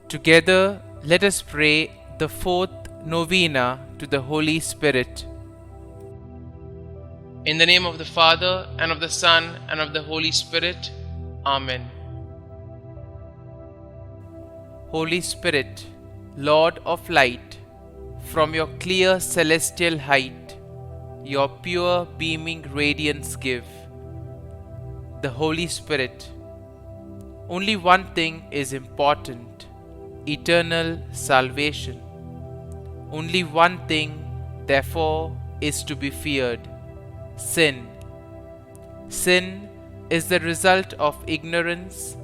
Together, let us pray the fourth Novena to the Holy Spirit. In the name of the Father, and of the Son, and of the Holy Spirit. Amen. Holy Spirit, Lord of light, from your clear celestial height, your pure beaming radiance give. The Holy Spirit. Only one thing is important: eternal salvation. Only one thing, therefore, is to be feared: sin. Sin is the result of ignorance,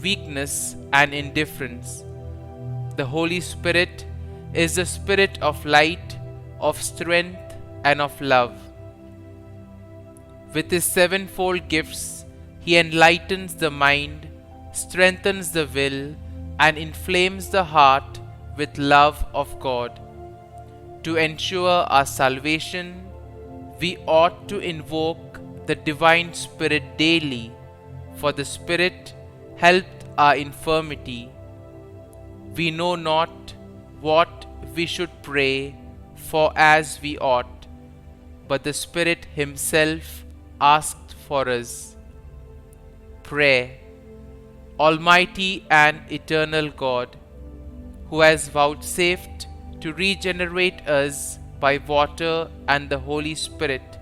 weakness, and indifference. The Holy Spirit is the Spirit of light, of strength, and of love. With his sevenfold gifts, he enlightens the mind, strengthens the will, and inflames the heart with love of God. To ensure our salvation, we ought to invoke the Divine Spirit daily, for the Spirit helped our infirmity. We know not what we should pray for as we ought, but the Spirit Himself asked for us. Prayer. Almighty and eternal God, who has vouchsafed to regenerate us by water and the Holy Spirit,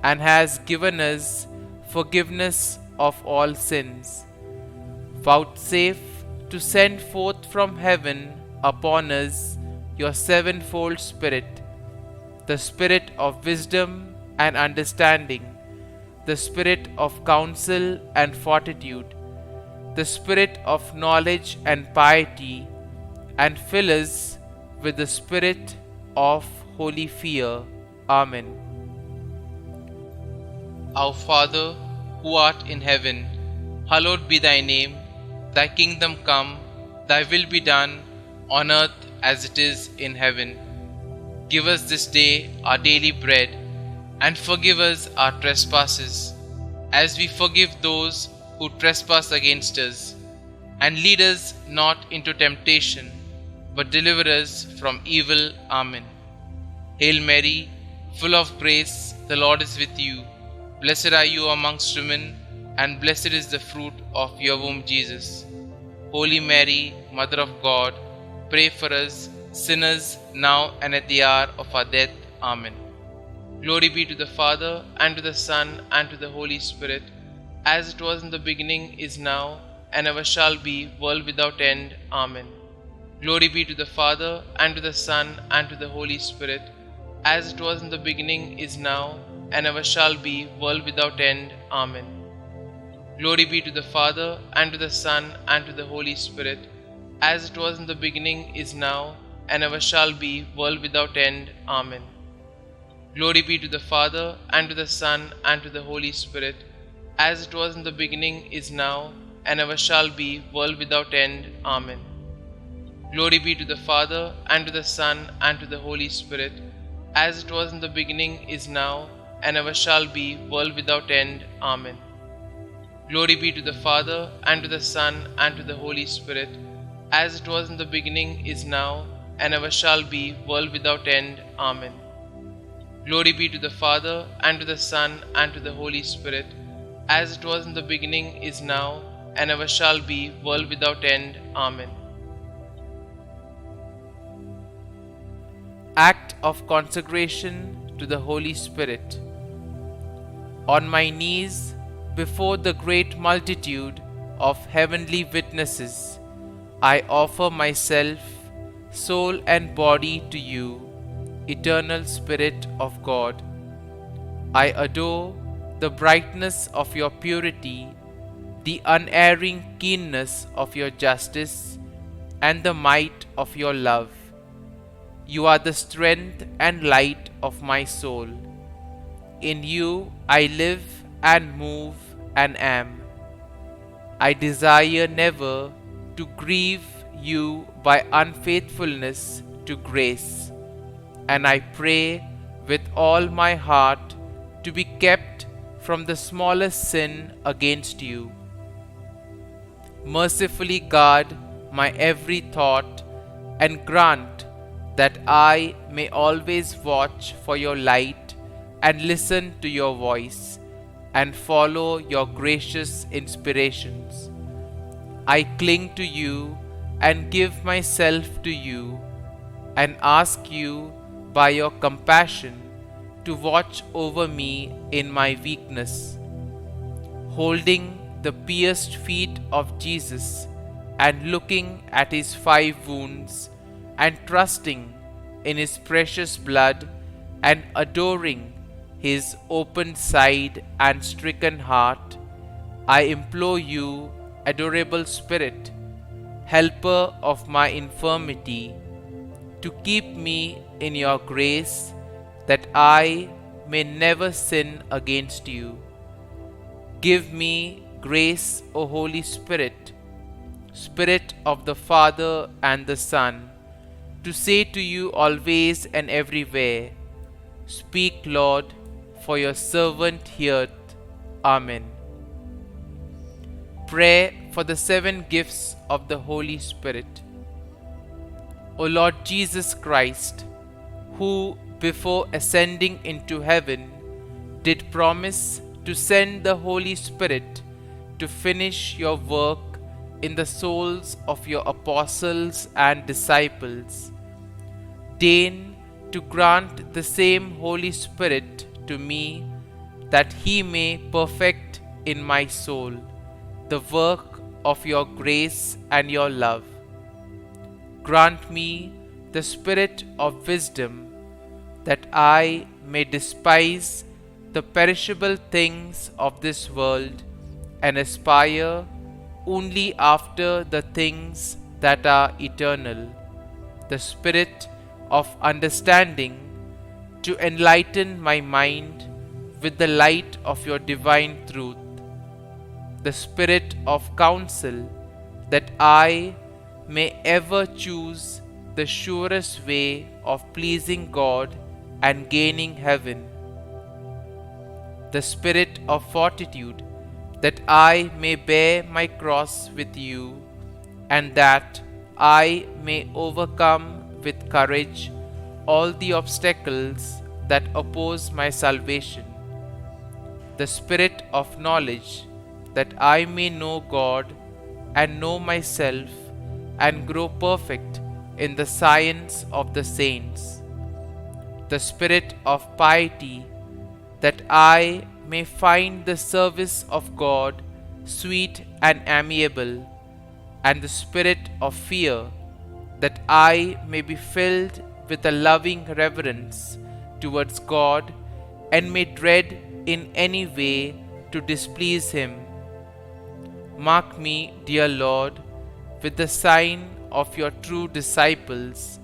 and has given us forgiveness of all sins, vouchsafe to send forth from heaven upon us your sevenfold Spirit, the Spirit of wisdom and understanding, the Spirit of counsel and fortitude, the Spirit of knowledge and piety, and fill us with the Spirit of holy fear. Amen. Our Father, who art in heaven, hallowed be thy name. Thy kingdom come, thy will be done, on earth as it is in heaven. Give us this day our daily bread, and forgive us our trespasses, as we forgive those who trespass against us. And lead us not into temptation, but deliver us from evil. Amen. Hail Mary, full of grace, the Lord is with you. Blessed are you amongst women, and blessed is the fruit of your womb, Jesus. Holy Mary, Mother of God, pray for us sinners, now and at the hour of our death. Amen. Glory be to the Father, and to the Son, and to the Holy Spirit, as it was in the beginning, is now, and ever shall be, world without end. Amen. Glory be to the Father, and to the Son, and to the Holy Spirit, as it was in the beginning, is now, and ever shall be, world without end. Amen. Glory be to the Father, and to the Son, and to the Holy Spirit, as it was in the beginning, is now, and ever shall be, world without end. Amen. Glory be to the Father, and to the Son, and to the Holy Spirit, as it was in the beginning, is now, and ever shall be, world without end. Amen. Glory be to the Father, and to the Son, and to the Holy Spirit, as it was in the beginning, is now, and ever shall be, world without end. Amen. Glory be to the Father, and to the Son, and to the Holy Spirit, as it was in the beginning, is now, and ever shall be, world without end. Amen. Glory be to the Father, and to the Son, and to the Holy Spirit, as it was in the beginning, is now, and ever shall be, world without end. Amen. Act of consecration to the Holy Spirit. On my knees before the great multitude of heavenly witnesses, I offer myself, soul and body to you, eternal Spirit of God. I adore the brightness of your purity, the unerring keenness of your justice, and the might of your love. You are the strength and light of my soul. In you I live and move and am. I desire never to grieve you by unfaithfulness to grace, and I pray with all my heart to be kept from the smallest sin against you. Mercifully guard my every thought, and grant that I may always watch for your light and listen to your voice and follow your gracious inspirations. I cling to you and give myself to you and ask you by your compassion to watch over me in my weakness. Holding the pierced feet of Jesus and looking at his 5 wounds and trusting in his precious blood and adoring his opened side and stricken heart, I implore you, adorable Spirit, helper of my infirmity, to keep me in your grace, that I may never sin against you. Give me grace, O Holy Spirit, Spirit of the Father and the Son, to say to you always and everywhere, Speak, Lord, for your servant heareth. Amen. Prayer for the 7 gifts of the Holy Spirit. O Lord Jesus Christ, who before ascending into heaven did promise to send the Holy Spirit to finish your work in the souls of your apostles and disciples, deign to grant the same Holy Spirit to me, that he may perfect in my soul the work of your grace and your love. Grant me the spirit of wisdom, that I may despise the perishable things of this world and aspire only after the things that are eternal, the spirit of understanding to enlighten my mind with the light of your divine truth, the spirit of counsel, that I may ever choose the surest way of pleasing God and gaining heaven, the spirit of fortitude, that I may bear my cross with you, and that I may overcome with courage all the obstacles that oppose my salvation, the spirit of knowledge, that I may know God and know myself and grow perfect in the science of the saints, the spirit of piety, that I may find the service of God sweet and amiable, and the spirit of fear, that I may be filled with a loving reverence towards God and may dread in any way to displease him. Mark me, dear Lord, with the sign of your true disciples,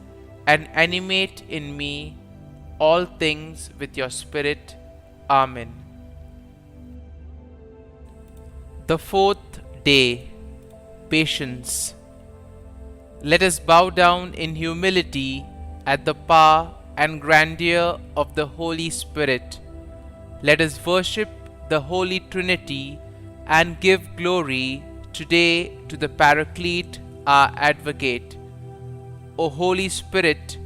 and animate in me all things with your Spirit. Amen. The 4th day, Patience. Let us bow down in humility at the power and grandeur of the Holy Spirit. Let us worship the Holy Trinity and give glory today to the Paraclete, our Advocate. O Holy Spirit,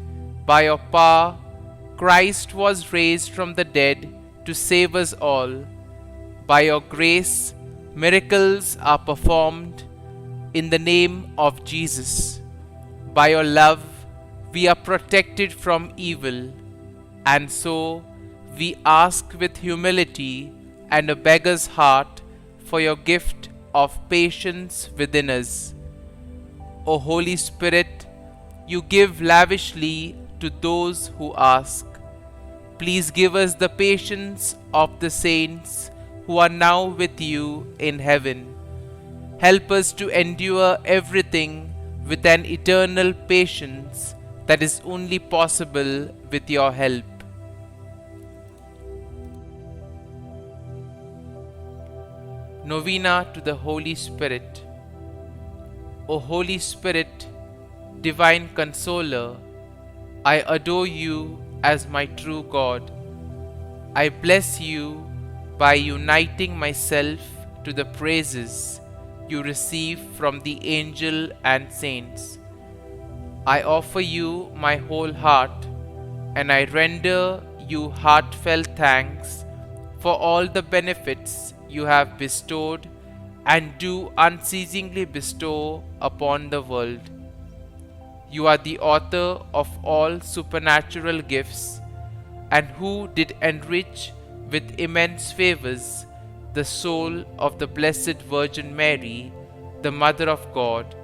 by your power, Christ was raised from the dead to save us all. By your grace, miracles are performed in the name of Jesus. By your love, we are protected from evil, and so we ask with humility and a beggar's heart for your gift of patience within us. O Holy Spirit, you give lavishly to those who ask. Please give us the patience of the saints who are now with you in heaven. Help us to endure everything with an eternal patience that is only possible with your help. Novena to the Holy Spirit. O Holy Spirit, Divine Consoler, I adore you as my true God. I bless you by uniting myself to the praises you receive from the angel and saints. I offer you my whole heart, and I render you heartfelt thanks for all the benefits you have bestowed and do unceasingly bestow upon the world. You are the author of all supernatural gifts, and who did enrich with immense favors the soul of the Blessed Virgin Mary, the Mother of God.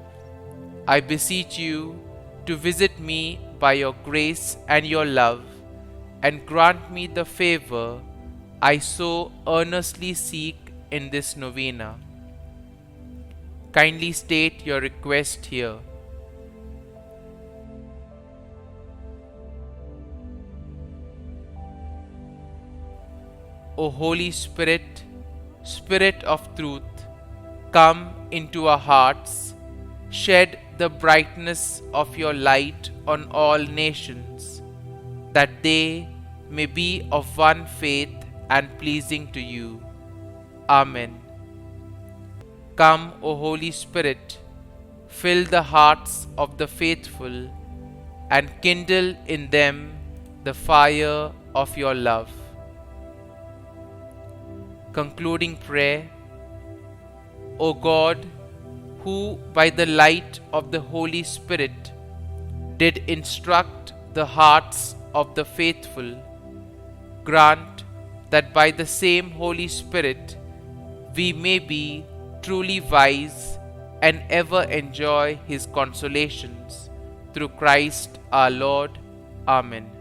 I beseech you to visit me by your grace and your love, and grant me the favor I so earnestly seek in this novena. Kindly state your request here. O Holy Spirit, Spirit of truth, come into our hearts, shed the brightness of your light on all nations, that they may be of one faith and pleasing to you. Amen. Come, O Holy Spirit, fill the hearts of the faithful and kindle in them the fire of your love. Concluding prayer. O God, who by the light of the Holy Spirit did instruct the hearts of the faithful, grant that by the same Holy Spirit we may be truly wise and ever enjoy His consolations. Through Christ our Lord. Amen.